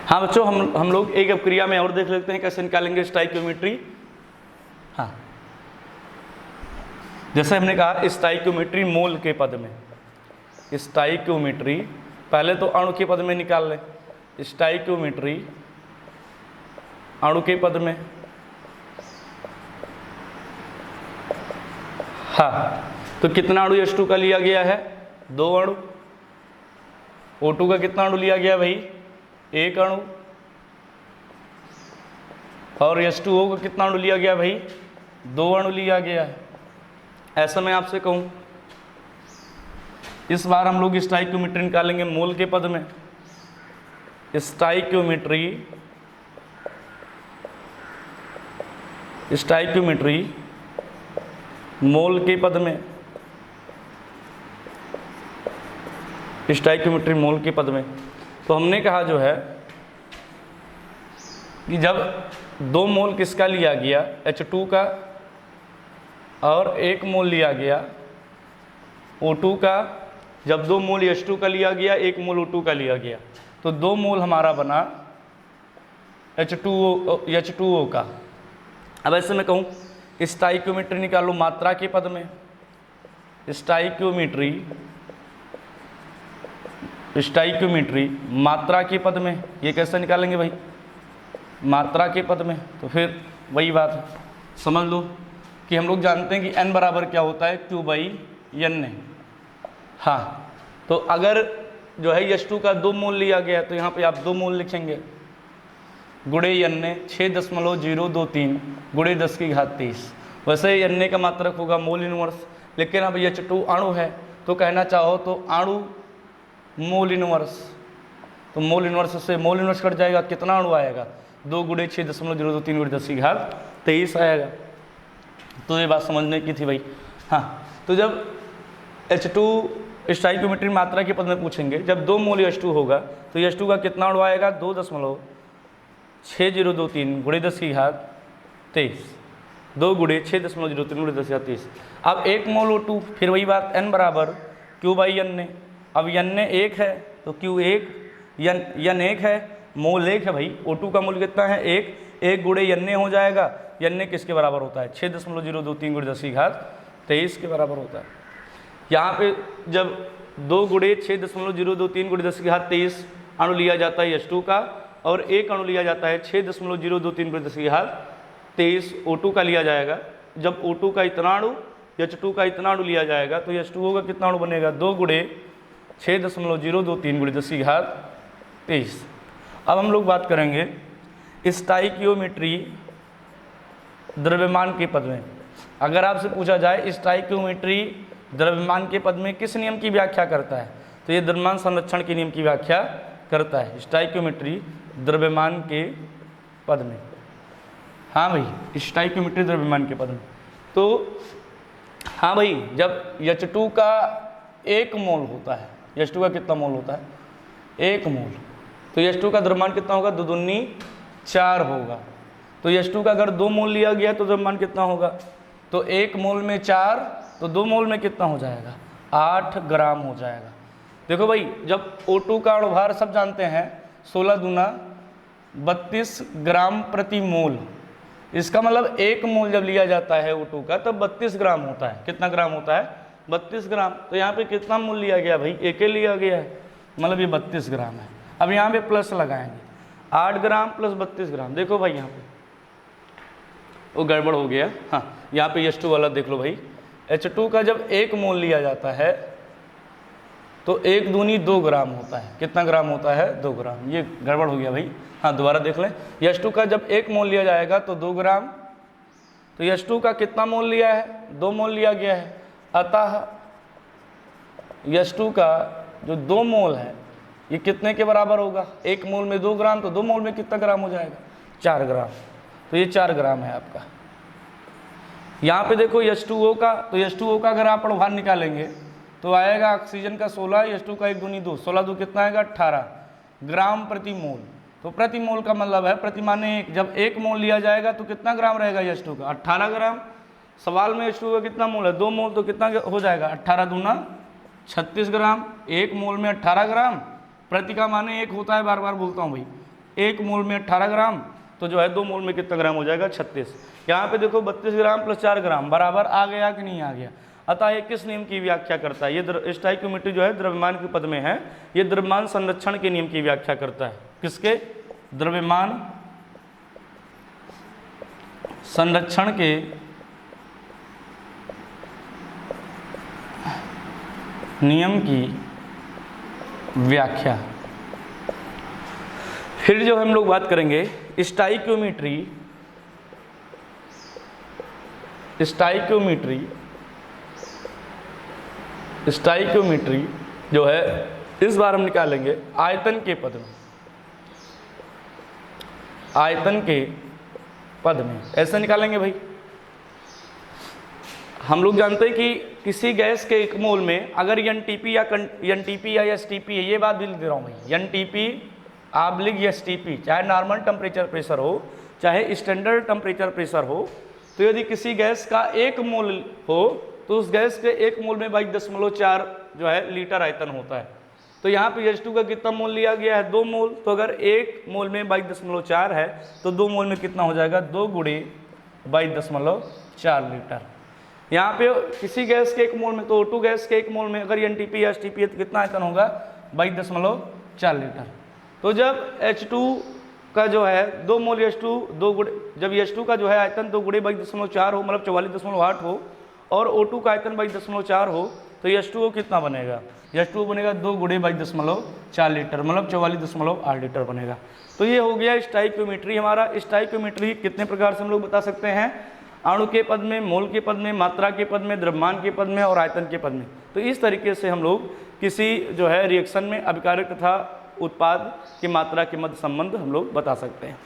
हाँ बच्चों, हम लोग एक अपक्रिया में और देख लेते हैं कैसे निकालेंगे स्टाइक्योमेट्री। हाँ, जैसे हमने कहा स्टाइक्योमेट्री मोल के पद में, स्टाइक्योमेट्री पहले तो अणु के पद में निकाल लें। स्टाइक्योमेट्री अणु के पद में, हाँ, तो कितना अणु H2 का लिया गया है? 2 अणु। O2 का कितना अणु लिया गया भाई? 1 अणु। और H2O का कितना अणु लिया गया भाई? 2 अणु लिया गया है। ऐसा मैं आपसे कहूँ, इस बार हम लोग स्टाइक्योमेट्री निकालेंगे मोल के पद में। स्टाइक्योमेट्री मोल के पद में, स्टाइक्योमेट्री मोल के पद में। तो हमने कहा जो है कि जब 2 मोल किसका लिया गया? H2 का, और 1 मोल लिया गया O2 का। जब 2 मोल H2 का लिया गया, 1 मोल O2 का लिया गया, तो 2 मोल हमारा बना H2O का। अब ऐसे मैं कहूँ स्टाइक्योमेट्री निकालो मात्रा के पद में। स्टाइक्योमेट्री मात्रा के पद में, ये कैसे निकालेंगे भाई? मात्रा के पद में। तो फिर वही बात है, समझ लो कि हम लोग जानते हैं कि n बराबर क्या होता है? Q/N। हाँ, तो अगर जो है H2 का 2 मोल लिया गया तो यहाँ पे आप 2 मोल लिखेंगे, गुणे N 6.023 गुणे 10⁻23। वैसे N का मात्रक होगा मोल इनवर्स, लेकिन अब H2 अणु है तो कहना चाहो तो अणु मोल इनवर्स। तो मोल इनवर्स से मोल इनवर्स कट जाएगा, कितना अणु आएगा? 2 गुणे 6.023 गुणे 10⁻23 आएगा। तो ये बात समझने की थी भाई। हाँ, तो जब H2 स्टाइक्योमेट्री मात्रा के पद में पूछेंगे, जब 2 मोल H2 होगा तो H2 का कितना अणु आएगा? 2.6023 गुणे 10⁻23। 2 गुणे 6.023 गुणे 10⁻23। अब 1 मोल O2, फिर वही बात, n बराबर Q/N। अब N 1 है तो Q1, N 1 है, मोल 1 है भाई। O2 का मोल कितना है? 1 गुणे N हो जाएगा। N किसके बराबर होता है? 6.023 गुणे 10⁻23 के बराबर होता है। यहाँ पे जब 2 गुणे 6.023 गुणे 10⁻23 अणु लिया जाता है H2 का, और 1 अणु लिया जाता है 6.023 गुणे 10⁻23 O2 का लिया जाएगा। जब O2 का इतना अणु H2 का इतना अणु लिया जाएगा तो H2O का कितना अणु बनेगा? 2 गुणे 6.023 गुणे 10⁻23। अब हम लोग बात करेंगे स्टाइक्योमेट्री द्रव्यमान के पद में। अगर आपसे पूछा जाए स्टाइक्योमेट्री द्रव्यमान के पद में किस नियम की व्याख्या करता है, तो ये द्रव्यमान संरक्षण के नियम की व्याख्या करता है, स्टाइक्योमेट्री द्रव्यमान के पद में। हाँ भाई, स्टाइक्योमेट्री द्रव्यमान के पद में। तो हाँ भाई, जब H2 का 1 मोल होता है, H2 का कितना मोल होता है? 1 मोल। तो H2 का द्रव्यमान कितना होगा? 2 दूनी 4 होगा। तो H2 का अगर 2 मोल लिया गया तो द्रव्यमान कितना होगा? तो 1 मोल में 4, तो 2 मोल में कितना हो जाएगा? 8 ग्राम हो जाएगा। देखो भाई, जब O2 का अणुभार सब जानते हैं 16 दूना 32 ग्राम प्रति मोल। इसका मतलब 1 मोल जब लिया जाता है O2 का तब 32 ग्राम होता है। कितना ग्राम होता है? 32 ग्राम। तो यहाँ पे कितना मोल लिया गया भाई? 1 लिया गया है, मतलब ये 32 ग्राम है। अब यहाँ पे प्लस लगाएंगे, 8 ग्राम प्लस 32 ग्राम। देखो भाई यहाँ पे वो गड़बड़ हो गया। हाँ, यहाँ पे H2 वाला देख लो भाई। H2 का जब 1 मोल लिया जाता है तो 1 दूनी 2 ग्राम होता है। कितना ग्राम होता है? 2 ग्राम। ये गड़बड़ हो गया भाई। हाँ, दोबारा देख लें। H2 का जब 1 मोल लिया जाएगा तो 2 ग्राम। तो H2 का कितना मोल लिया है? 2 मोल लिया गया है। अतः H2 का जो 2 मोल है ये कितने के बराबर होगा? 1 मोल में 2 ग्राम, तो 2 मोल में कितना ग्राम हो जाएगा? 4 ग्राम। तो ये 4 ग्राम है आपका। यहाँ पे देखो H2O का, तो H2O का अगर आप अणुभार निकालेंगे तो आएगा ऑक्सीजन का 16, H2 का 1 दूनी 2, 16 2 कितना आएगा? 18 ग्राम प्रति मोल। तो प्रति मोल का मतलब है प्रति माने 1। जब 1 मोल लिया जाएगा तो कितना ग्राम रहेगा H2 का? 18 ग्राम। सवाल में H2 का कितना मोल है? 2 मोल, तो कितना हो जाएगा? 18 दूना 36 ग्राम। 1 मोल में 18 ग्राम। प्रति का माने 1 होता है, बार बार बोलता हूँ भाई। 1 मोल में 18 ग्राम, तो जो है 2 मोल में कितना ग्राम हो जाएगा 36। यहाँ पे देखो 32 ग्राम प्लस 4 ग्राम बराबर आ गया कि नहीं आ गया। अतः ये किस नियम की व्याख्या करता है? ये स्टोइकियोमेट्री जो है द्रव्यमान के पद में है, ये द्रव्यमान संरक्षण के नियम की व्याख्या करता है। किसके? द्रव्यमान संरक्षण के नियम की व्याख्या। फिर जो हम लोग बात करेंगे स्टोइकियोमेट्री, स्टोइकियोमेट्री जो है इस बार हम निकालेंगे आयतन के पद में, आयतन के पद में ऐसे निकालेंगे भाई। हम लोग जानते हैं कि किसी गैस के 1 मोल में अगर एनटीपी या एसटीपी है, ये बात भी लिख दे रहा हूँ भाई, एनटीपी आब्लिग एसटीपी, चाहे नॉर्मल टेम्परेचर प्रेशर हो चाहे स्टैंडर्ड टेम्परेचर प्रेशर हो, तो यदि किसी गैस का 1 मोल हो तो उस गैस के 1 मोल में 22.4 जो है लीटर आयतन होता है। तो यहाँ पे H2 का कितना मोल लिया गया है? 2 मोल। तो अगर 1 मोल में 22.4 है तो 2 मोल में कितना हो जाएगा? 2 गुणे 22.4 लीटर। यहाँ पे किसी गैस के 1 मोल में, तो O2 गैस के 1 मोल में अगर एनटीपी या एसटीपी है तो कितना आयतन होगा? 22.4 लीटर। तो जब H2 का जो है 2 मोल H2 2 गुणे, जब H2 का जो है आयतन 2 गुणे 22.4 हो, मतलब 44.8 हो, और O2 का आयतन 22.4 हो, तो H2O कितना बनेगा? H2O बनेगा 2 गुणे 22.4 लीटर, मतलब 44.8 लीटर बनेगा। तो ये हो गया स्टोइकियोमेट्री हमारा। स्टोइकियोमेट्री कितने प्रकार से हम लोग बता सकते हैं? अणु के पद में, मोल के पद में, मात्रा के पद में, द्रव्यमान के पद में और आयतन के पद में। तो इस तरीके से हम लोग किसी जो है रिएक्शन में अभिकारक तथा उत्पाद की मात्रा के मध्य संबंध हम लोग बता सकते हैं।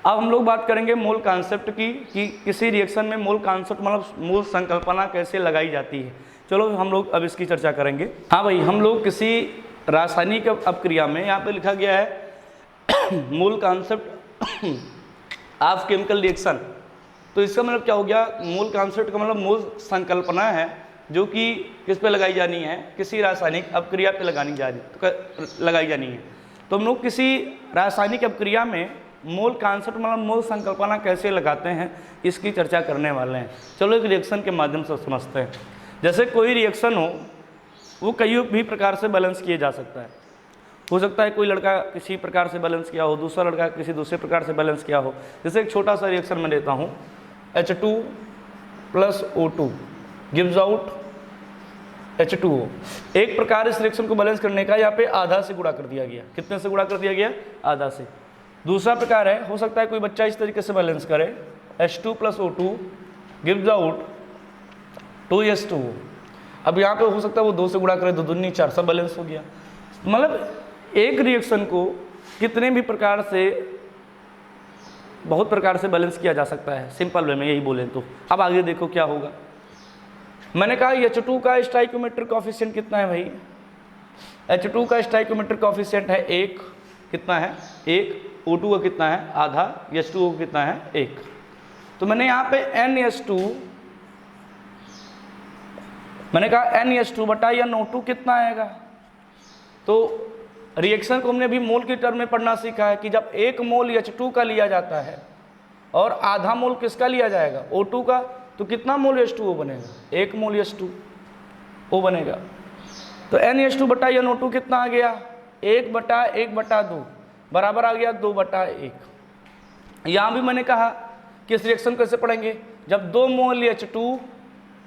अब हम लोग बात करेंगे मूल कॉन्सेप्ट की, कि किसी रिएक्शन में मूल कॉन्सेप्ट मतलब मूल संकल्पना कैसे लगाई जाती है। चलो हम लोग अब इसकी चर्चा करेंगे। हाँ भाई, हम लोग किसी रासायनिक अपक्रिया में, यहाँ पे लिखा गया है मूल कॉन्सेप्ट ऑफ केमिकल रिएक्शन। तो इसका मतलब क्या हो गया? मूल कॉन्सेप्ट का मतलब मूल संकल्पना है जो कि किस पे लगाई जानी है? किसी रासायनिक अपक्रिया पे लगाई जानी है। तो हम लोग किसी रासायनिक अपक्रिया में मूल कॉन्सेप्ट मतलब मूल संकल्पना कैसे लगाते हैं, इसकी चर्चा करने वाले हैं। चलो एक रिएक्शन के माध्यम से समझते हैं। जैसे कोई रिएक्शन हो, वो कई भी प्रकार से बैलेंस किया जा सकता है। हो सकता है कोई लड़का किसी प्रकार से बैलेंस किया हो, दूसरा लड़का किसी दूसरे प्रकार से बैलेंस किया हो। जैसे एक छोटा सा रिएक्शन मैं लेता हूँ, H2 + O2 gives out H2O। एक प्रकार इस रिएक्शन को बैलेंस करने का यहाँ पे आधा से गुणा कर दिया गया। कितने से गुणा कर दिया गया? आधा से। दूसरा प्रकार है, हो सकता है कोई बच्चा इस तरीके से बैलेंस करे, H2 + O2 gives out 2H2O। अब यहाँ पे हो सकता है वो 2 से गुणा करे, 2 दूनी 4, सब बैलेंस हो गया। मतलब एक रिएक्शन को कितने भी प्रकार से, बहुत प्रकार से बैलेंस किया जा सकता है, सिंपल वे में यही बोलें तो। अब आगे देखो क्या होगा। मैंने कहा H2 का स्टोइकियोमेट्रिक कोएफिशिएंट कितना है भाई? H2 का स्टोइकियोमेट्रिक कोएफिशिएंट है 1। कितना है? 1। O2 का कितना है? आधा। H2O का कितना है? 1। तो मैंने यहाँ पे NH2, मैंने कहा NH2 बटा NO2 कितना आएगा? तो रिएक्शन को हमने अभी मोल के टर्म में पढ़ना सीखा है कि जब 1 मोल H2 का लिया जाता है और आधा मोल किसका लिया जाएगा? O2 का, तो कितना मोल H2O बनेगा? 1 मोल H2O बनेगा। तो NH2 बटा NO2 कितना आ गया? 1/1/2 बराबर आ गया 2/1। यहाँ भी मैंने कहा कि इस रिएक्शन को कैसे पढ़ेंगे? जब 2 मोल H2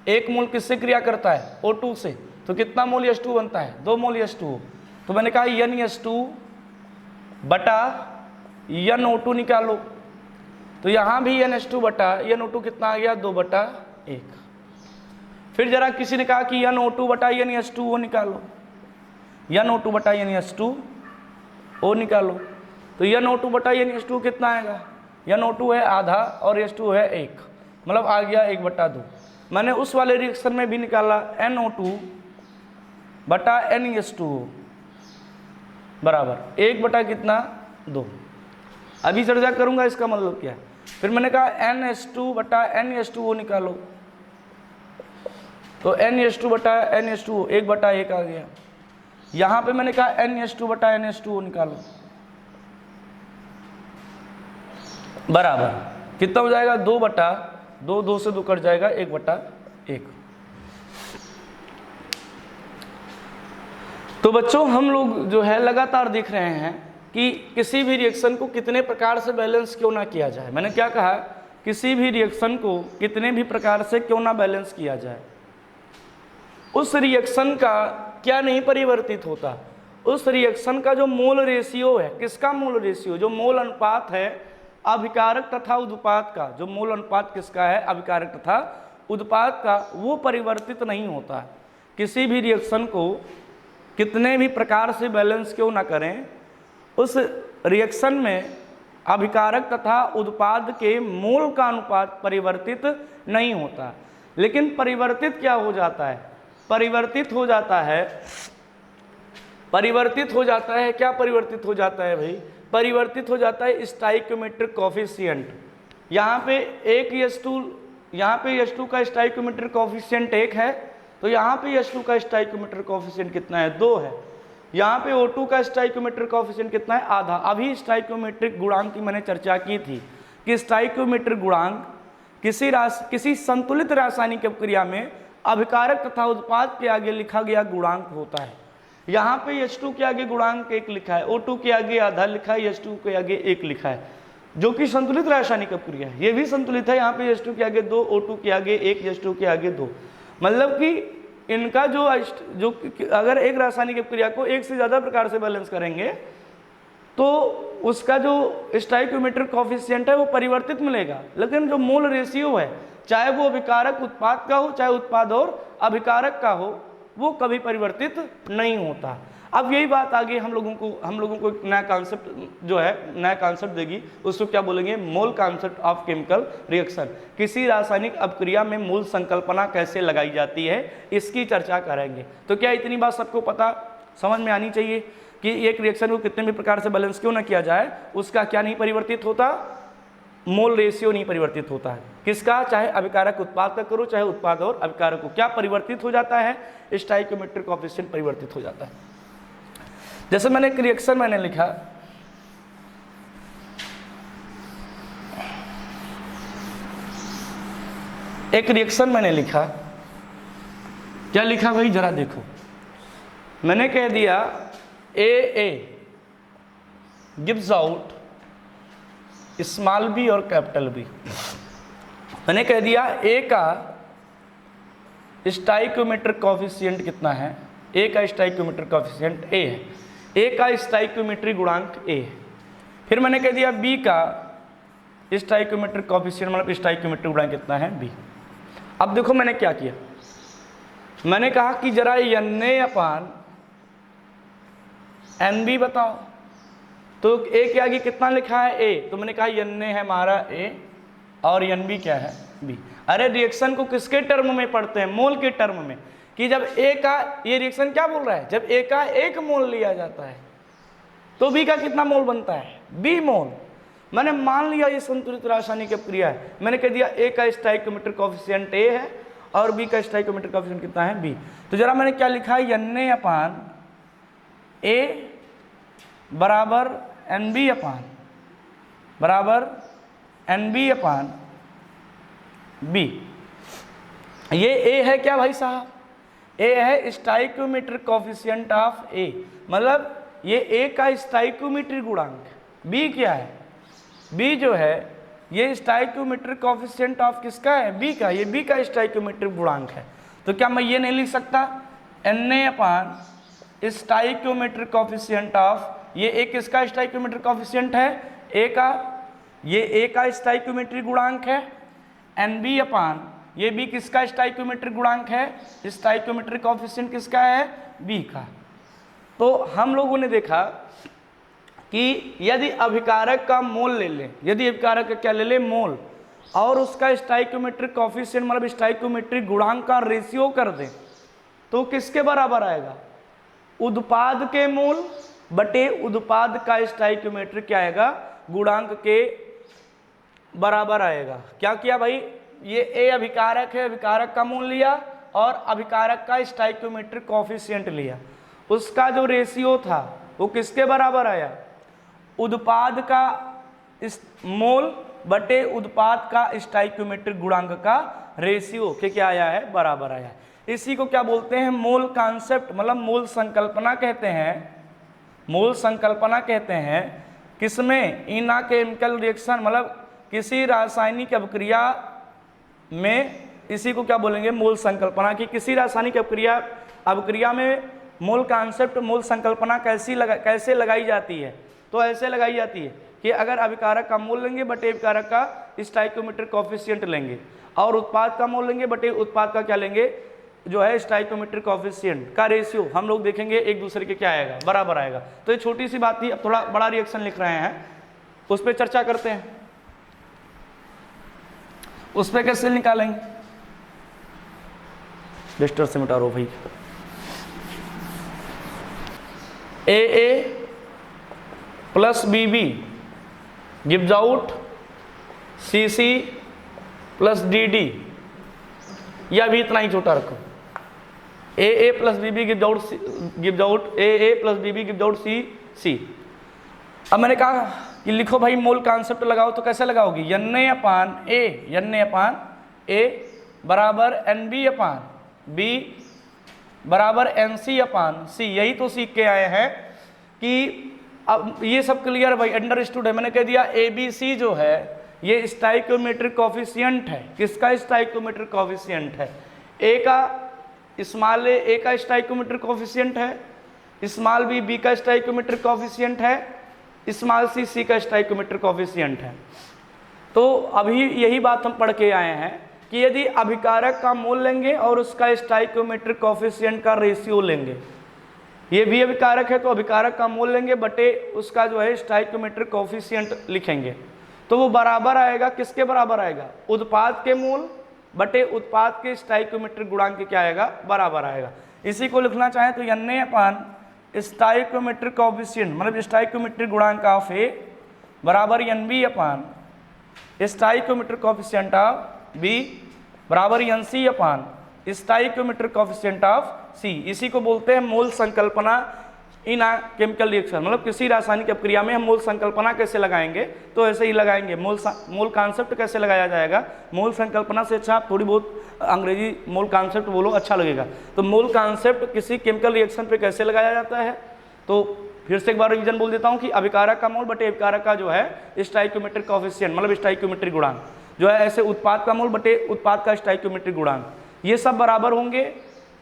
1 मोल किससे क्रिया करता है? O2 से, तो कितना मोल H2 बनता है? 2 मोल H2O। तो मैंने कहा NH2 बटा NO2 निकालो। तो यहाँ भी NH2 बटा NO2 कितना आ गया? 2/1। फिर जरा किसी ने कहा कि NO2 बटा NH2O निकालो, NO2 बटा NH2O निकालो। तो NO2 बटा NH2 कितना आएगा? NO2 है आधा और H2 है 1, मतलब आ गया 1/2। मैंने उस वाले रिएक्शन में भी निकाला NO2 बटा NH2O बराबर 1 कितना? 2। अभी चर्चा करूंगा इसका मतलब क्या है। फिर मैंने कहा NH2 बटा NH2O निकालो। तो NH2 बटा NH2O 1/1 आ गया। यहाँ पे मैंने कहा NH2 बटा NH2O निकालो। बराबर कितना हो जाएगा 2/2, 2 से 2 कट जाएगा 1/1। तो बच्चों हम लोग जो है लगातार देख रहे हैं कि किसी भी रिएक्शन को कितने प्रकार से बैलेंस क्यों ना किया जाए। मैंने क्या कहा, किसी भी रिएक्शन को कितने भी प्रकार से क्यों ना बैलेंस किया जाए, उस रिएक्शन का क्या नहीं परिवर्तित होता, उस रिएक्शन का जो मोल रेशियो है, किसका मोल रेशियो, जो मोल अनुपात है अभिकारक तथा उत्पाद का, जो मोल अनुपात किसका है अभिकारक तथा उत्पाद का, वो परिवर्तित नहीं होता। किसी भी रिएक्शन को कितने भी प्रकार से बैलेंस क्यों ना करें, उस रिएक्शन में अभिकारक तथा उत्पाद के मोल का अनुपात परिवर्तित नहीं होता। लेकिन परिवर्तित क्या हो जाता है, परिवर्तित हो जाता है, परिवर्तित हो जाता है, क्या परिवर्तित हो जाता है भाई, परिवर्तित हो जाता है स्टाइक्योमेट्रिक कोफिशिएंट। यहाँ पे एक H2, यहाँ पे H2 का स्टाइक्योमेट्रिक कोफिशिएंट 1 है, तो यहाँ पे H2 का स्टाइक्योमेट्रिक कोफिशिएंट कितना है 2 है। यहाँ पे O2 का स्टाइक्योमेट्रिक कोफिशिएंट कितना है आधा। अभी स्टाइक्योमेट्रिक गुणांक की मैंने चर्चा की थी कि स्टाइक्योमेट्रिक गुणांक किसी संतुलित रासायनिक अपक्रिया में अभिकारक तथा उत्पाद के आगे लिखा गया गुणांक होता है। यहाँ पे H2 के आगे गुणांक 1 लिखा है, O2 के आगे आधा लिखा है, H2 के आगे 1 लिखा है, जो कि संतुलित रासायनिक अपक्रिया है। ये भी संतुलित है, यहाँ पे H2 के आगे 2, O2 के आगे 1, H2 के आगे 2। मतलब कि इनका जो अगर एक रासायनिक अपक्रिया को एक से ज़्यादा प्रकार से बैलेंस करेंगे तो उसका जो स्टाइक्योमेट्रिक कोफिशिएंट है वो परिवर्तित मिलेगा, लेकिन जो मोल रेशियो है, चाहे वो अभिकारक उत्पाद का हो चाहे उत्पाद और अभिकारक का हो, वो कभी परिवर्तित नहीं होता। अब यही बात आगे हम लोगों को एक नया कॉन्सेप्ट जो है, नया कॉन्सेप्ट देगी, उसको क्या बोलेंगे, mole concept of chemical reaction. किसी रासायनिक अपक्रिया में मोल संकल्पना कैसे लगाई जाती है, इसकी चर्चा करेंगे। तो क्या इतनी बात सबको पता समझ में आनी चाहिए कि एक रिएक्शन को कितने भी प्रकार से बैलेंस क्यों ना किया जाए, उसका क्या नहीं परिवर्तित होता, मोल रेशियो नहीं परिवर्तित होता है। किसका, चाहे अभिकारक उत्पाद का करो चाहे उत्पाद और अभिकारक को, क्या परिवर्तित हो जाता है, स्टाइक्योमेट्रिक कोफिशिएंट परिवर्तित हो जाता है। जैसे मैंने एक रिएक्शन मैंने लिखा, एक रिएक्शन मैंने लिखा, क्या लिखा भाई जरा देखो, मैंने कह दिया AA gives out small b और कैपिटल B। मैंने कह दिया A का स्टाइक्योमेट्रिक कोफिशिएंट कितना है, A का स्टाइक्योमेट्रिक कोफिशिएंट A है, A का स्टाइक्योमेट्रिक गुणांक A है। फिर मैंने कह दिया B का स्टाइक्योमेट्रिक कोफिशिएंट मतलब स्टाइक्योमेट्रिक गुणांक कितना है B। अब देखो मैंने क्या किया, मैंने कहा कि जरा NA/NB बताओ, तो A के आगे कितना लिखा है A, तो मैंने कहा NA है हमारा A और NB क्या है B। अरे रिएक्शन को किसके टर्म में पढ़ते हैं, मोल के टर्म में, कि जब A का, ये रिएक्शन क्या बोल रहा है, जब A का 1 मोल लिया जाता है तो B का कितना मोल बनता है, B मोल। मैंने मान लिया ये संतुलित रासायनिक अपक्रिया है, मैंने कह दिया A का स्टाइक्योमेट्रिक कोफिशिएंट A है और B का स्टाइक्योमेट्रिक कोफिशिएंट कितना है B। तो जरा मैंने क्या लिखा है, NA/A बराबर NB/B। ये A है क्या भाई साहब, A है स्टाइक्योमेट्रिक कोफिशिएंट ऑफ A, मतलब ये A का स्टाइक्योमेट्रिक गुणांक। B क्या है, B जो है ये स्टाइक्योमेट्रिक कोफिशिएंट ऑफ किसका है, B का, ये B का स्टाइक्योमेट्रिक गुणांक है। तो क्या मैं ये नहीं लिख सकता, NA/ स्टाइक्योमेट्रिक कोफिशिएंट ऑफ, ये एक किसका स्टाइक्योमेट्रिक कोफिशिएंट है, A का, ये A का स्टाइक्योमेट्रिक गुणांक है, NB/, ये B किसका स्टाइक्योमेट्रिक गुणांक है, स्टाइक्योमेट्रिक कोफिशिएंट किसका है, B का। तो हम लोगों ने देखा कि यदि अभिकारक का मोल ले लें, यदि अभिकारक का क्या ले लें, मोल, और उसका स्टाइक्योमेट्रिक कोफिशिएंट मतलब स्टाइक्योमेट्रिक गुणांक का रेशियो कर दें, तो किसके बराबर आएगा, उत्पाद के मोल बटे उत्पाद का स्टाइक्योमेट्रिक क्या आएगा, गुणांक के बराबर आएगा। क्या किया भाई, ये A अभिकारक है, अभिकारक का मोल लिया और अभिकारक का स्टाइक्योमेट्रिक कोफिशिएंट लिया, उसका जो रेशियो था वो किसके बराबर आया, उत्पाद का इस मोल बटे उत्पाद का स्टाइक्योमेट्रिक गुणांक का रेशियो के क्या आया है, बराबर आया है। इसी को क्या बोलते हैं, मोल कॉन्सेप्ट, मतलब मूल संकल्पना कहते हैं। मूल संकल्पना कहते हैं किसमें, इना केमिकल रिएक्शन, मतलब किसी रासायनिक अभिक्रिया में, इसी को क्या बोलेंगे, मूल संकल्पना। की किसी रासायनिक अभिक्रिया में मूल कॉन्सेप्ट, मूल संकल्पना कैसे लगाई जाती है, तो ऐसे लगाई जाती है कि अगर अभिकारक का मोल लेंगे बटे अभिकारक का स्टाइक्योमेट्रिक कोफिशिएंट लेंगे, और उत्पाद का मोल लेंगे बटे उत्पाद का क्या लेंगे, जो है स्टाइक्योमेट्रिक कोफिशिएंट का रेशियो हम लोग देखेंगे एक दूसरे के क्या आएगा, बराबर आएगा। तो ये छोटी सी बात थी। अब थोड़ा बड़ा रिएक्शन लिख रहे हैं, उस पर चर्चा करते हैं। उस पर कैसे निकालेंगे, रजिस्टर से मिटा रो भाई। AA plus BB gives out CC plus DD, या भी इतना ही छोटा रखो। AA plus BB gives out AA plus BB gives out CC। अब मैंने कहा कि लिखो भाई मोल कॉन्सेप्ट लगाओ, तो कैसे लगाओगी, Na/A बराबर NB/B बराबर NC/C। यही तो सीख के आए हैं कि अब ये सब क्लियर भाई, अंडरस्टूड है। मैंने कह दिया ABC जो है ये स्टाइक्योमेट्रिक कोफिशिएंट है। किसका स्टाइक्योमेट्रिक कोफिशिएंट है, A का, स्मॉल a का स्टाइक्योमेट्रिक कोफिशिएंट है, स्मॉल b का स्टाइक्योमेट्रिक कोफिशिएंट है, स्मॉल c का स्टाइक्योमेट्रिक कोफिशिएंट है। तो अभी यही बात हम पढ़ के आए हैं कि यदि अभिकारक का मोल लेंगे और उसका स्टाइक्योमेट्रिक कोफिशिएंट का रेशियो लेंगे, ये भी अभिकारक है तो अभिकारक का मोल लेंगे बटे उसका जो है स्टाइक्योमेट्रिक कोफिशिएंट लिखेंगे, तो वो बराबर आएगा, किसके बराबर आएगा, उत्पाद के मोल बटे उत्पाद के स्टाइक्योमेट्रिक गुणांक के क्या आएगा, बराबर आएगा। इसी को लिखना चाहें तो Na/ स्टाइक्योमेट्रिक कोफिशिएंट, मतलब स्टाइक्योमेट्रिक गुणांक ऑफ A बराबर NB/ stoichiometric coefficient of B बराबर NC/ stoichiometric coefficient of C। इसी को बोलते हैं मूल संकल्पना इन केमिकल रिएक्शन, मतलब किसी रासायनिक अभिक्रिया में हम मूल संकल्पना कैसे लगाएंगे, तो ऐसे ही लगाएंगे। मूल कॉन्सेप्ट कैसे लगाया जाएगा, मूल संकल्पना से अच्छा आप थोड़ी बहुत अंग्रेजी मूल कॉन्सेप्ट बोलो, अच्छा लगेगा। तो मूल कॉन्सेप्ट किसी केमिकल रिएक्शन पे कैसे लगाया जाता है, तो फिर से एक बार रिवीजन बोल देता हूँ कि अभिकारक का मोल बटे अभिकारक का जो है स्टाइक्योमेट्रिक कोफिशिएंट, मतलब स्टाइक्योमेट्रिक गुणांक जो है, ऐसे उत्पाद का मोल बटे उत्पाद का स्टाइक्योमेट्रिक गुणांक, ये सब बराबर होंगे,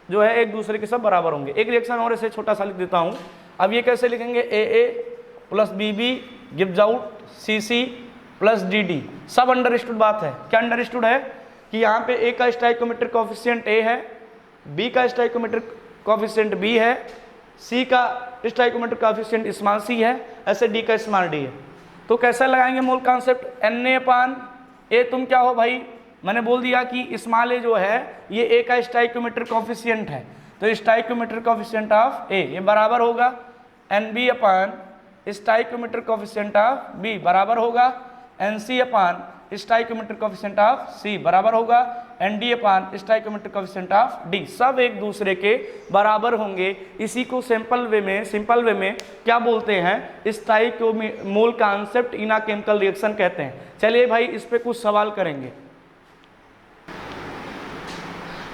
जो है एक दूसरे के सब बराबर होंगे। एक रिएक्शन और ऐसे छोटा सा लिख देता हूँ। अब ये कैसे लिखेंगे, AA plus BB gives out CC plus DD। सब अंडरस्टूड बात है। क्या अंडरस्टूड है कि यहाँ पे A का स्टाइक्योमेट्रिक कोफिशिएंट A है, B का स्टाइक्योमेट्रिक कोफिशिएंट B है, C का स्टाइक्योमेट्रिक कोफिशिएंट स्मॉल c है, ऐसे D का स्मॉल d है। तो कैसे लगाएंगे मूल कॉन्सेप्ट, Na/A तुम क्या हो भाई, मैंने बोल दिया कि स्मॉल a जो है ये A का स्टाइक्योमेट्रिक कोफिशिएंट है, तो स्टाइक्योमेट्रिक कोफिशिएंट ऑफ A ये बराबर होगा NB/ stoichiometric coefficient of B बराबर होगा NC/ stoichiometric coefficient of C बराबर होगा ND/ stoichiometric coefficient of D। सब एक दूसरे के बराबर होंगे। इसी को सिंपल वे में क्या बोलते हैं, स्टाइक्यो मूल concept in a chemical reaction कहते हैं। चलिए भाई इस पे कुछ सवाल करेंगे।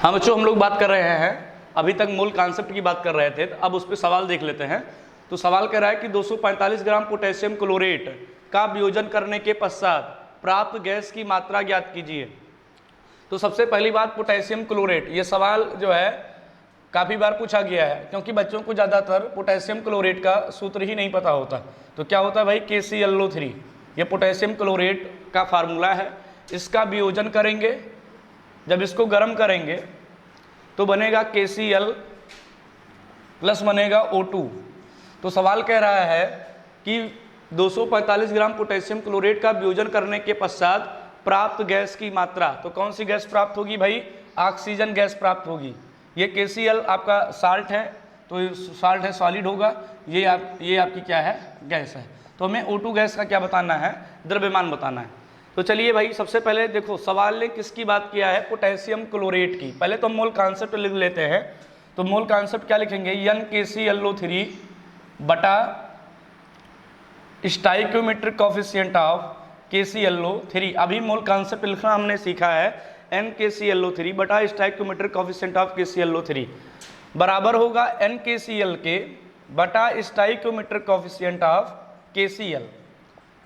हम बच्चों हम लोग बात कर रहे हैं, अभी तक मूल कॉन्सेप्ट की बात कर रहे थे, तो अब उस पर सवाल देख लेते हैं। तो सवाल कह रहा है कि 245 ग्राम पोटेशियम क्लोरेट का वियोजन करने के पश्चात प्राप्त गैस की मात्रा ज्ञात कीजिए। तो सबसे पहली बात पोटेशियम क्लोरेट, ये सवाल जो है काफ़ी बार पूछा गया है, क्योंकि बच्चों को ज़्यादातर पोटेशियम क्लोरेट का सूत्र ही नहीं पता होता। तो क्या होता है भाई, KClO3, ये पोटेशियम क्लोरेट का फार्मूला है। इसका वियोजन करेंगे, जब इसको गर्म करेंगे तो बनेगा KCl प्लस बनेगा O2। तो सवाल कह रहा है कि 245 ग्राम पोटेशियम क्लोरेट का वियोजन करने के पश्चात प्राप्त गैस की मात्रा, तो कौन सी गैस प्राप्त होगी भाई, ऑक्सीजन गैस प्राप्त होगी। ये KCl आपका साल्ट है, तो साल्ट है सॉलिड होगा, ये आपकी क्या है, गैस है। तो हमें O2 गैस का क्या बताना है, द्रव्यमान बताना है। तो चलिए भाई सबसे पहले देखो सवाल ने किसकी बात किया है, पोटेशियम क्लोरेट की। पहले तो मूल कॉन्सेप्ट लिख लेते हैं। तो मूल कॉन्सेप्ट क्या लिखेंगे, NKClO3 बटा स्टाइक्योमेट्रिक कोफिशिएंट ऑफ KClO3, अभी मोल कॉन्सेप्ट लिखना हमने सीखा है NKClO3 बटा स्टाइक्योमेट्रिक कोफिशिएंट ऑफ KClO3 बराबर होगा NKCl के बटा स्टाइक्योमेट्रिक कोफिशिएंट ऑफ KCl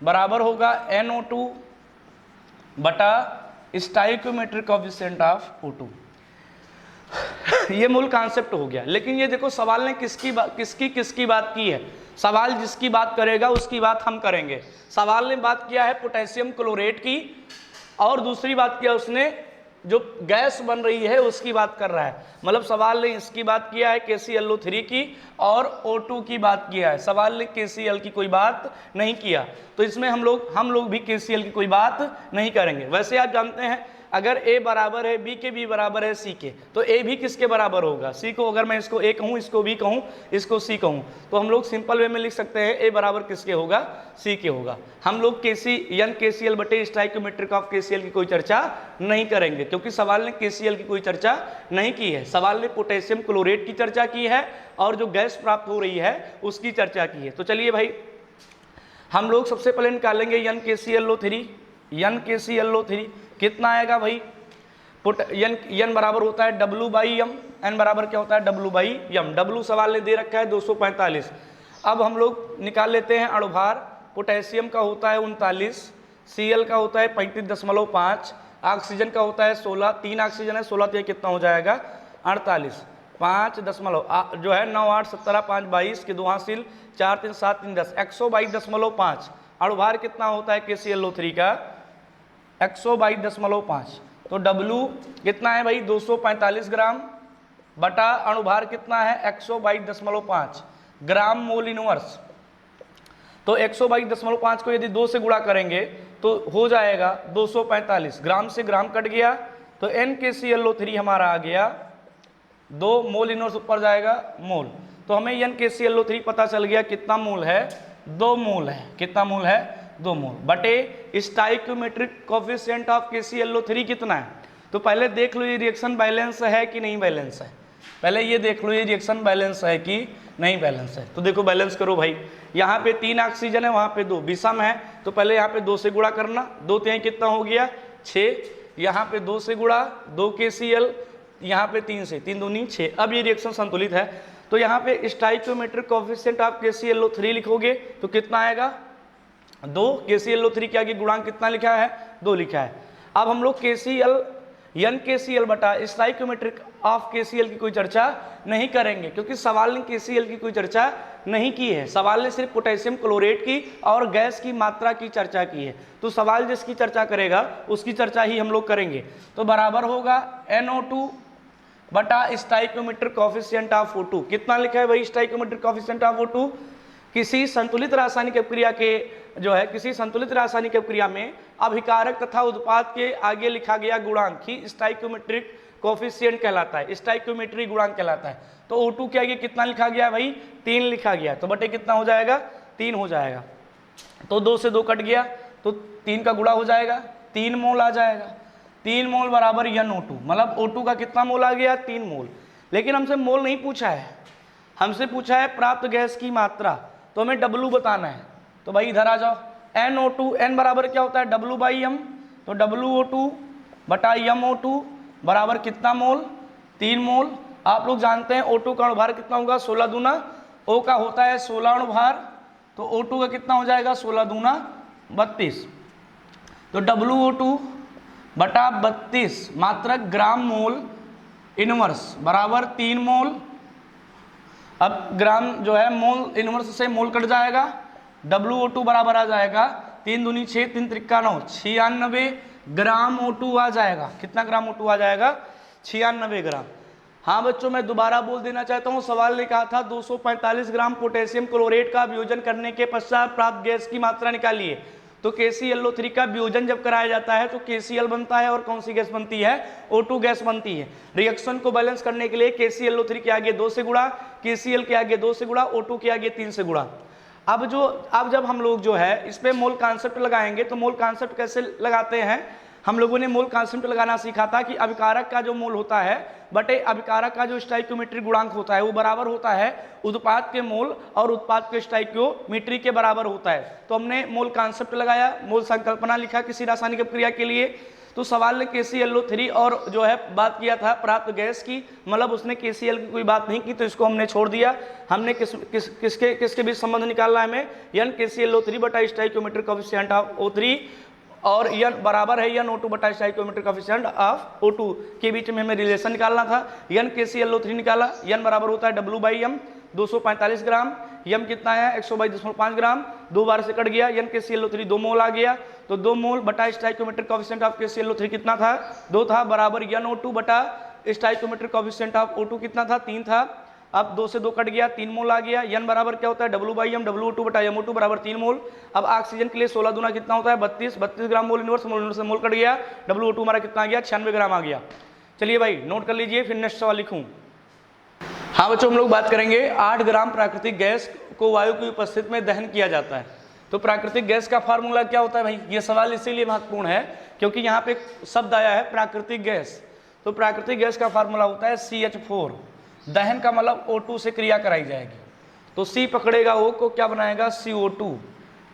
बराबर होगा NO2 बटा स्टाइक्योमेट्रिक कोफिशिएंट ऑफ O2। ये मूल कॉन्सेप्ट हो गया। लेकिन ये देखो सवाल ने किसकी बात की है। सवाल जिसकी बात करेगा उसकी बात हम करेंगे। सवाल ने बात किया है पोटेशियम क्लोरेट की, और दूसरी बात किया उसने जो गैस बन रही है उसकी बात कर रहा है। मतलब सवाल ने इसकी बात किया है KClO3 की और O2 की बात किया है। सवाल ने KCl की कोई बात नहीं किया, तो इसमें हम लोग भी KCl की कोई बात नहीं करेंगे। वैसे आप जानते हैं अगर A बराबर है B के, B बराबर है C के, तो A भी किसके बराबर होगा? C को। अगर मैं इसको A कहूँ, इसको B कहूँ, इसको C कहूँ, तो हम लोग सिंपल वे में लिख सकते हैं A बराबर किसके होगा? C के होगा। हम लोग NKCl बटे स्टाइक्योमेट्रिक ऑफ KCl की कोई चर्चा नहीं करेंगे, क्योंकि सवाल ने KCl की कोई चर्चा नहीं की है। सवाल ने पोटेशियम क्लोरेट की चर्चा की है और जो गैस प्राप्त हो रही है उसकी चर्चा की है। तो चलिए भाई, हम लोग सबसे पहले निकालेंगे NKClO3 कितना आएगा भाई? N बराबर होता है W/M, N बराबर क्या होता है? W/M। W सवाल ने दे रखा है 245। अब हम लोग निकाल लेते हैं अणुभार। पोटेशियम का होता है 39, Cl का होता है 35.5, ऑक्सीजन का होता है 16, 3 ऑक्सीजन है 16, तो ये कितना हो जाएगा? 48। 5 जो है 9 8 17 5 22 के 2 हासिल 4 3 7 3 10 122.5। अणुभार कितना होता है KClO3 का? 122.5। तो W कितना है भाई? 245 ग्राम बटा अणुभार कितना है? 122.5 ग्राम मोल इनवर्स। तो 122.5 को यदि 2 से गुणा करेंगे तो हो जाएगा 245। ग्राम से ग्राम कट गया तो NKClO3 हमारा आ गया 2 मोल इनवर्स, ऊपर जाएगा मोल। तो हमें NKClO3 पता चल गया कितना मोल है? 2 मोल है। कितना मोल है? 2 मोल बटे स्टाइक्योमेट्रिक कोफिशिएंट ऑफ KClO3 कितना है? तो पहले देख लो ये रिएक्शन बैलेंस है कि नहीं बैलेंस है। पहले ये देख लो ये रिएक्शन बैलेंस है कि नहीं बैलेंस है। तो देखो बैलेंस करो भाई। यहाँ पे 3 ऑक्सीजन है, वहाँ पे 2, विषम है, तो पहले यहाँ पे 2 से गुणा करना। 2 3 कितना हो गया? 6। यहाँ पे 2 से गुणा 2 KCl, यहाँ पे 3 से 3 दूनी 6। अब ये रिएक्शन संतुलित है, तो यहाँ पे स्टाइक्योमेट्रिक कोफिशिएंट ऑफ KClO3 लिखोगे तो कितना आएगा? 2। KClO3 के आगे गुणांक कितना लिखा है? 2 लिखा है। अब हम लोग NKCl बटा स्टाइक्योमेट्रिक ऑफ KCl की कोई चर्चा नहीं करेंगे, क्योंकि सवाल ने KCl की कोई चर्चा नहीं की है। सवाल ने सिर्फ पोटेशियम क्लोरेट की और गैस की मात्रा की चर्चा की है। तो सवाल जिसकी चर्चा करेगा उसकी चर्चा ही हम लोग करेंगे। तो बराबर होगा NO2 बटा स्टाइक्योमेट्रिक कोफिशिएंट ऑफ O2। कितना लिखा है भाई स्टाइक्योमेट्रिक कोफिशिएंट ऑफ O2? किसी संतुलित रासायनिक अपक्रिया के किसी संतुलित रासायनिक अपक्रिया में अभिकारक तथा उत्पाद के आगे लिखा गया गुणांक ही स्टाइक्योमेट्रिक कोफिशिएंट कहलाता है, स्टाइक्योमेट्री गुणांक कहलाता है। तो O2 के आगे कितना लिखा गया भाई? 3 लिखा गया, तो बटे कितना हो जाएगा? 3 हो जाएगा। तो 2 से 2 कट गया तो 3 का गुणा हो जाएगा, 3 मोल आ जाएगा। 3 मोल बराबर NO2, मतलब O2 का कितना मोल आ गया? 3 मोल। लेकिन हमसे मोल नहीं पूछा है, हमसे पूछा है प्राप्त गैस की मात्रा, तो हमें W बताना है। तो भाई इधर आ जाओ। NO2, N बराबर क्या होता है? W/M, तो WO2 बटा MO2 बराबर कितना मोल? 3 मोल। आप लोग जानते हैं O2 का अणुभार कितना होगा? 16 दूना। O का होता है 16 अणुभार, तो O2 का कितना हो जाएगा? 16 दूना 32। तो WO2 बटा 32 मात्रक ग्राम मोल इनवर्स बराबर 3 मोल। अब ग्राम जो है मोल इनवर्स से मोल कट जाएगा, WO2 बराबर आ जाएगा 3 दूनी 6, 3 त्रिका 9, 96 ग्राम O2 आ जाएगा। कितना ग्राम O2 आ जाएगा? 96 ग्राम। हाँ बच्चों, मैं दोबारा बोल देना चाहता हूँ, सवाल ने कहा था 245 ग्राम पोटेशियम क्लोरेट का वियोजन करने के पश्चात प्राप्त गैस की मात्रा निकालिए। तो KClO3 का वियोजन जब कराया जाता है तो KCl बनता है और कौन सी गैस बनती है? O2 गैस बनती है। रिएक्शन को बैलेंस करने के लिए KClO3 के आगे 2 से गुणा, KCl के आगे 2 से गुणा, O2 के आगे 3 से गुणा। अब जब हम लोग जो है इस पे मोल कॉन्सेप्ट लगाएंगे, तो मोल कॉन्सेप्ट कैसे लगाते हैं? हम लोगों ने मोल कॉन्सेप्ट लगाना सीखा था कि अभिकारक का जो मोल होता है बटे अभिकारक का जो स्टोइकियोमेट्रिक गुणांक होता है वो बराबर होता है उत्पाद के मोल और उत्पाद के स्टोइकियोमेट्री के बराबर होता है। तो हमने मोल कॉन्सेप्ट लगाया, मोल संकल्पना लिखा किसी रासायनिक अपक्रिया के लिए। तो सवाल ने KClO3 और जो है बात किया था प्राप्त गैस की, मतलब उसने KCl की कोई बात नहीं की, तो इसको हमने छोड़ दिया। हमने किसके बीच संबंध निकालना है हमें, NKClO3 बटा स्टोइकियोमेट्रिक कोएफिशिएंट ऑफ O3 और N बराबर है NO2 बटा स्टोइकियोमेट्रिक कोएफिशिएंट ऑफ O2 के बीच में हमें रिलेशन निकालना था। NKClO3 निकाला, N बराबर होता है W/m 245 ग्राम, m कितना है 122.5 ग्राम, 2 बार से कट गया, NKClO3 2 मोल आ गया, तो 2 मोल बटा स्टोइकियोमेट्रिक कोएफिशिएंट ऑफ KClO3 कितना था 2 था, बराबर NO2 बटा स्टोइकियोमेट्रिक कोएफिशिएंट ऑफ O2 कितना था 3 था। अब 2 से 2 कट गया, 3 मोल आ गया। N बराबर क्या होता है W/m W2 बटा MO2 बराबर 3 मोल। अब ऑक्सीजन के लिए 16 दूना कितना होता है 32 ग्राम मोल इनवर्स से मोल कट गया, W2 हमारा कितना आ गया 96 ग्राम आ गया। चलिए भाई नोट कर लीजिए, फिर नेक्स्ट सवाल लिखूं। हाँ बच्चों, हम लोग बात करेंगे 8 ग्राम प्राकृतिक गैस को वायु की उपस्थिति में दहन किया जाता है। तो प्राकृतिक गैस का फार्मूला क्या होता है भाई, ये सवाल इसीलिए महत्वपूर्ण है क्योंकि यहाँ पे शब्द आया है प्राकृतिक गैस। तो प्राकृतिक गैस का फार्मूला होता है CH4, दहन का मतलब O2 से क्रिया कराई जाएगी। तो C पकड़ेगा O को क्या बनाएगा CO2,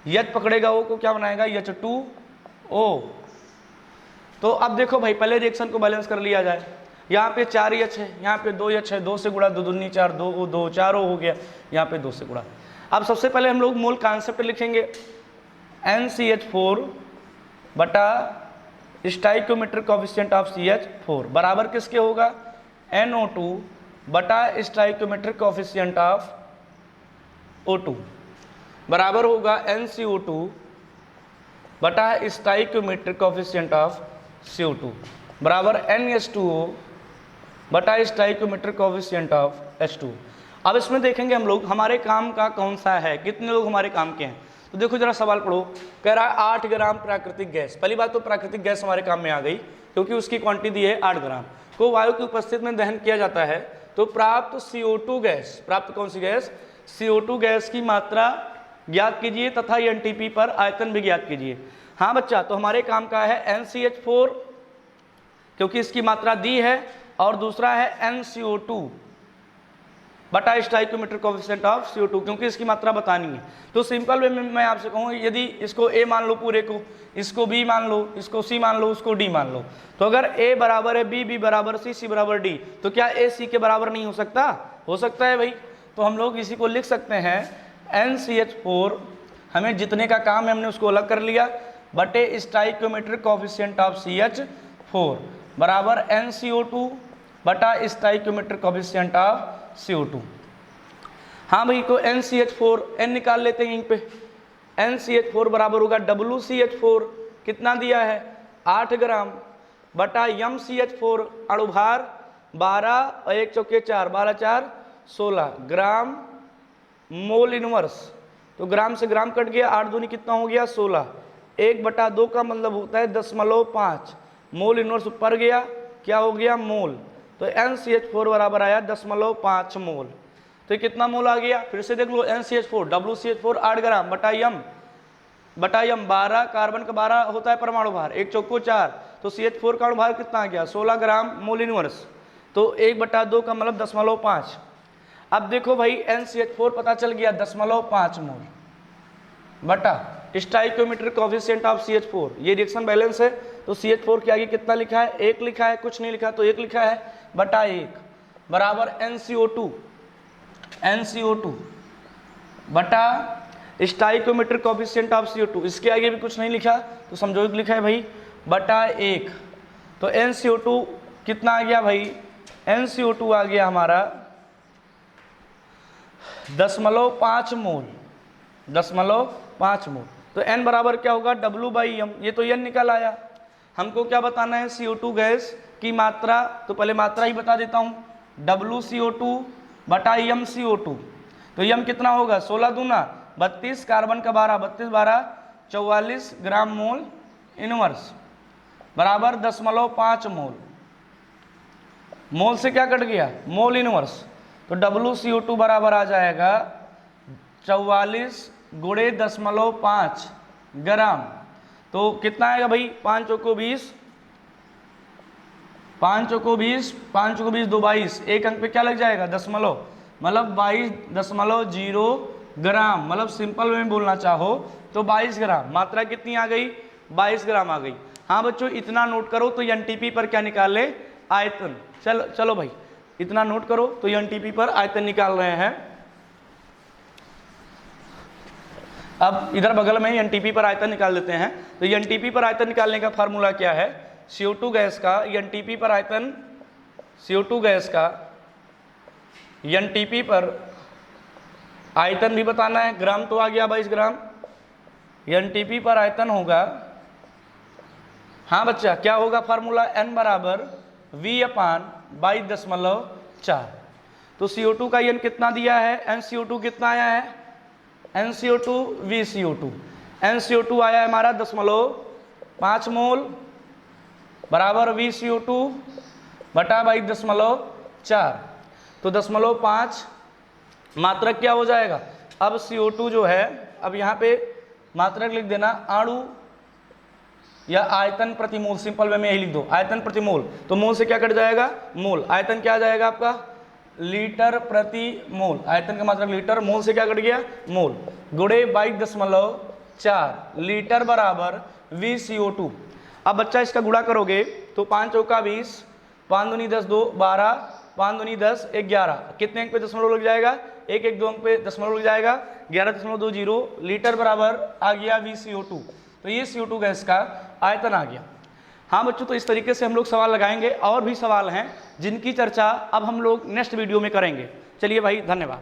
H पकड़ेगा O को क्या बनाएगा H2O। तो अब देखो भाई पहले रिएक्शन को बैलेंस कर लिया जाए। यहाँ पे 4 H है, यहाँ पे 2 H है, 2 से गुणा 2 दूनी 4, 2 O 2 4 O हो गया, यहाँ पे 2 से गुणा। अब सबसे पहले हम लोग मोल कॉन्सेप्ट लिखेंगे, NCH4 बटा स्टोइकियोमेट्रिक कोएफिशिएंट ऑफ CH4 बराबर किसके होगा NO2 बटा स्टोइकियोमेट्रिक कोएफिशिएंट ऑफ O2 बराबर होगा NCO2 बटा स्टोइकियोमेट्रिक कोएफिशिएंट ऑफ CO2 बराबर NH2O बटा स्टोइकियोमेट्रिक कोएफिशिएंट ऑफ H2। अब इसमें देखेंगे हम लोग हमारे काम का कौन सा है, कितने लोग हमारे काम के हैं। तो देखो जरा सवाल पढ़ो, कह रहा है 8 ग्राम प्राकृतिक गैस। पहली बात तो प्राकृतिक गैस हमारे काम में आ गई क्योंकि उसकी क्वांटिटी दी है 8 ग्राम को वायु की उपस्थिति में दहन किया जाता है। तो प्राप्त CO2 गैस, प्राप्त कौन सी गैस CO2 गैस की मात्रा ज्ञात कीजिए तथा NTP पर आयतन भी ज्ञात कीजिए। हाँ बच्चा, तो हमारे काम का है NCH4 क्योंकि इसकी मात्रा दी है और दूसरा है NCO2 बटा स्टोइकियोमेट्रिक कोएफिशिएंट ऑफ CO2 क्योंकि इसकी मात्रा बतानी है। तो सिंपल वे में मैं आपसे कहूँ यदि इसको A मान लो पूरे को, इसको B मान लो, इसको C मान लो, उसको D मान लो, तो अगर A बराबर है B, B बराबर C, C बराबर D, तो क्या A C के बराबर नहीं हो सकता, हो सकता है भाई। तो हम लोग इसी को लिख सकते हैं NCH4, हमें जितने का काम है हमने उसको अलग कर लिया, बटे स्टोइकियोमेट्रिक कोएफिशिएंट ऑफ CH4 बराबर NCO2 बटा स्टोइकियोमेट्रिक कोएफिशिएंट ऑफ CO2। हाँ भाई, तो NCH4 N निकाल लेते हैं यहीं पे। NCH4 बराबर होगा WCH4, कितना दिया है 8 ग्राम बटा MCH4 अणुभार 12 और 1 चौके 4, 12 4 16 ग्राम मोल इनवर्स। तो ग्राम से ग्राम कट गया, 8 दूनी कितना हो गया 16, 1/2 का मतलब होता है 0.5, मोल इनवर्स ऊपर गया, क्या हो गया मोल। तो NCH4 बराबर आया 0.5 मोल। तो कितना मोल आ गया, फिर से देख लो NCH4 WCH4 8 ग्राम बटा M 12, कार्बन का 12 होता है परमाणु भार, 1 चौको 4, तो CH4 का भार कितना आ गया 16 ग्राम मोल इनवर्स। तो 1/2 का मतलब 0.5। अब देखो भाई NCH4 पता चल गया 0.5 मोल बटा स्टोइकियोमेट्रिक कोएफिशिएंट ऑफ CH4, ये रिएक्शन बैलेंस है। तो CH4 के आगे कितना लिखा है 1 लिखा है, कुछ नहीं लिखा तो 1 लिखा है बटा 1 बराबर NCO2 बटा स्टोइकियोमेट्रिक कोएफिशिएंट ऑफ CO2, इसके आगे भी कुछ नहीं लिखा तो समझो लिखा है भाई बटा 1। तो NCO2 कितना आ गया भाई, NCO2 आ गया हमारा 0.5 मोल, 0.5 मोल। तो N बराबर क्या होगा W/M, ये तो N निकल आया। हमको क्या बताना है CO2 गैस की मात्रा, तो पहले मात्रा ही बता देता हूँ, WCO2 बटा MCO2। तो M कितना होगा 16 दूना 32, कार्बन का 12, 32 12 44 ग्राम मोल इनवर्स बराबर 0.5 मोल। मोल से क्या कट गया मोल इनवर्स, तो WCO2 बराबर आ जाएगा 44 गुणे 0.5 ग्राम। तो कितना आएगा भाई 5 चौको 20, 5 चौको 20, 5 चौको 20, 2 22, एक अंक पे क्या लग जाएगा दशमलव, मतलब 22.0 ग्राम, मतलब सिंपल वे में बोलना चाहो तो 22 ग्राम। मात्रा कितनी आ गई, 22 ग्राम आ गई। हाँ बच्चों इतना नोट करो तो एनटीपी पर क्या निकाल ले, आयतन। चलो भाई इतना नोट करो तो एनटीपी पर आयतन निकाल रहे हैं। अब इधर बगल में एनटीपी पर आयतन निकाल देते हैं। तो एनटीपी पर आयतन निकालने का फार्मूला क्या है, CO2 गैस का एनटीपी पर आयतन, CO2 गैस का एनटीपी पर आयतन भी बताना है, ग्राम तो आ गया 22 ग्राम, एनटीपी पर आयतन होगा, हाँ बच्चा क्या होगा फार्मूला, N बराबर V/22.4। तो CO2 का N कितना दिया है, NCO2 कितना आया है, NCO2 VCO2, NCO2 आया है हमारा 0.5 मोल बराबर VCO2 बटा 22.4। तो 0.5 मात्रक क्या हो जाएगा, अब CO2 जो है, अब यहाँ पे मात्रक लिख देना अणु या आयतन प्रति मोल, सिंपल वे में यही लिख दो आयतन प्रति मोल। तो मोल से क्या कट जाएगा मोल, आयतन क्या आ जाएगा आपका लीटर प्रति मोल, आयतन का मात्रक लीटर, मोल से क्या कट गया मोल, गुणे 22.4 लीटर बराबर VCO2। अब बच्चा इसका गुणा करोगे तो 5 चौका 20, 5 दूनी 10, 2 12, 5 दूनी 10, 11, कितने अंक पे दशमलव लग जाएगा, 1 2 अंक पे दशमलव लग जाएगा, 11.20 लीटर बराबर आ गया VCO2। तो ये CO2 गैस का आयतन आ गया। हाँ बच्चों तो इस तरीके से हम लोग सवाल लगाएंगे, और भी सवाल हैं जिनकी चर्चा अब हम लोग नेक्स्ट वीडियो में करेंगे। चलिए भाई धन्यवाद।